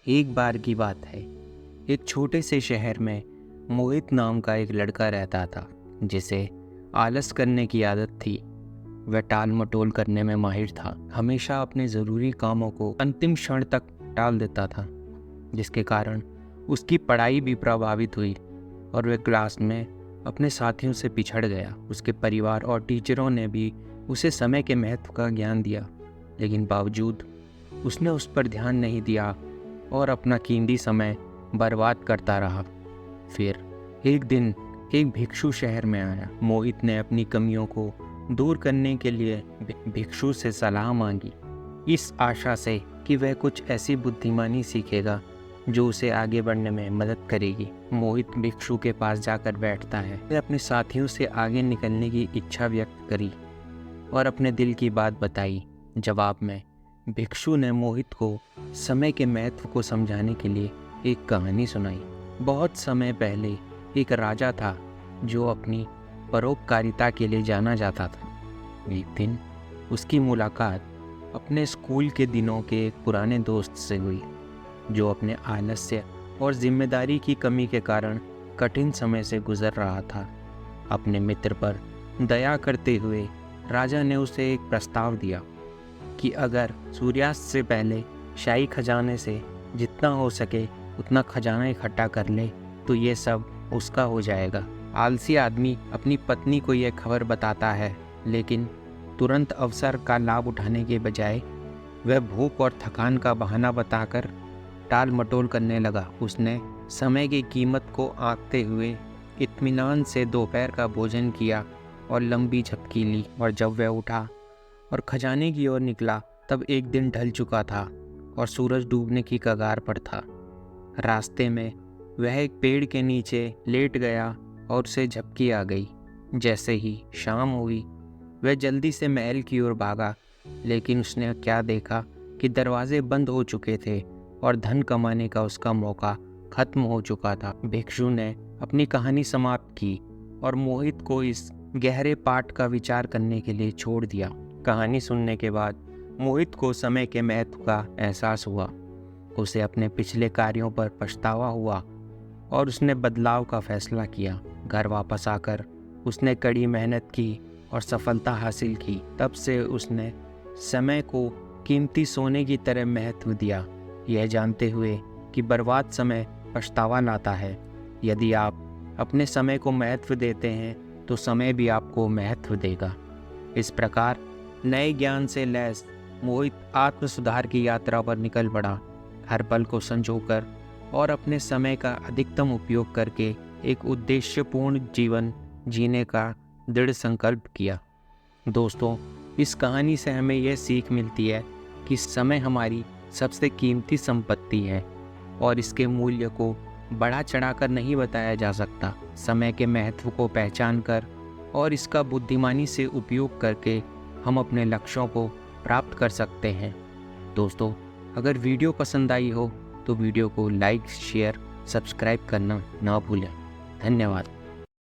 एक बार की बात है। एक छोटे से शहर में मोहित नाम का एक लड़का रहता था, जिसे आलस करने की आदत थी। वह टाल मटोल करने में माहिर था, हमेशा अपने ज़रूरी कामों को अंतिम क्षण तक टाल देता था, जिसके कारण उसकी पढ़ाई भी प्रभावित हुई और वह क्लास में अपने साथियों से पिछड़ गया। उसके परिवार और टीचरों ने भी उसे समय के महत्व का ज्ञान दिया, लेकिन बावजूद उसने उस पर ध्यान नहीं दिया और अपना कीमती समय बर्बाद करता रहा। फिर एक दिन एक भिक्षु शहर में आया। मोहित ने अपनी कमियों को दूर करने के लिए भिक्षु से सलाह मांगी, इस आशा से कि वह कुछ ऐसी बुद्धिमानी सीखेगा जो उसे आगे बढ़ने में मदद करेगी। मोहित भिक्षु के पास जाकर बैठता है। वह अपने साथियों से आगे निकलने की इच्छा व्यक्त करी और अपने दिल की बात बताई। जवाब में भिक्षु ने मोहित को समय के महत्व को समझाने के लिए एक कहानी सुनाई। बहुत समय पहले एक राजा था जो अपनी परोपकारिता के लिए जाना जाता था। एक दिन उसकी मुलाकात अपने स्कूल के दिनों के एक पुराने दोस्त से हुई, जो अपने आलस्य और जिम्मेदारी की कमी के कारण कठिन समय से गुजर रहा था। अपने मित्र पर दया करते हुए राजा ने उसे एक प्रस्ताव दिया कि अगर सूर्यास्त से पहले शाही खजाने से जितना हो सके उतना खजाना इकट्ठा कर ले तो ये सब उसका हो जाएगा। आलसी आदमी अपनी पत्नी को यह खबर बताता है, लेकिन तुरंत अवसर का लाभ उठाने के बजाय वह भूख और थकान का बहाना बताकर टाल मटोल करने लगा। उसने समय की कीमत को आंकते हुए इत्मीनान से दोपहर का भोजन किया और लंबी झपकी ली, और जब वह उठा और खजाने की ओर निकला तब एक दिन ढल चुका था और सूरज डूबने की कगार पर था। रास्ते में वह एक पेड़ के नीचे लेट गया और उसे झपकी आ गई। जैसे ही शाम हुई वह जल्दी से महल की ओर भागा, लेकिन उसने क्या देखा कि दरवाजे बंद हो चुके थे और धन कमाने का उसका मौका खत्म हो चुका था। भिक्षु ने अपनी कहानी समाप्त की और मोहित को इस गहरे पाठ का विचार करने के लिए छोड़ दिया। कहानी सुनने के बाद मोहित को समय के महत्व का एहसास हुआ। उसे अपने पिछले कार्यों पर पछतावा हुआ और उसने बदलाव का फैसला किया। घर वापस आकर उसने कड़ी मेहनत की और सफलता हासिल की। तब से उसने समय को कीमती सोने की तरह महत्व दिया, यह जानते हुए कि बर्बाद समय पछतावा लाता है। यदि आप अपने समय को महत्व देते हैं तो समय भी आपको महत्व देगा। इस प्रकार नए ज्ञान से लैस मोहित आत्म सुधार की यात्रा पर निकल पड़ा। हर पल को संजोकर और अपने समय का अधिकतम उपयोग करके एक उद्देश्यपूर्ण जीवन जीने का दृढ़ संकल्प किया। दोस्तों, इस कहानी से हमें यह सीख मिलती है कि समय हमारी सबसे कीमती संपत्ति है और इसके मूल्य को बढ़ा चढ़ाकर नहीं बताया जा सकता। समय के महत्व को पहचान कर और इसका बुद्धिमानी से उपयोग करके हम अपने लक्ष्यों को प्राप्त कर सकते हैं। दोस्तों, अगर वीडियो पसंद आई हो तो वीडियो को लाइक, शेयर, सब्सक्राइब करना ना भूलें। धन्यवाद।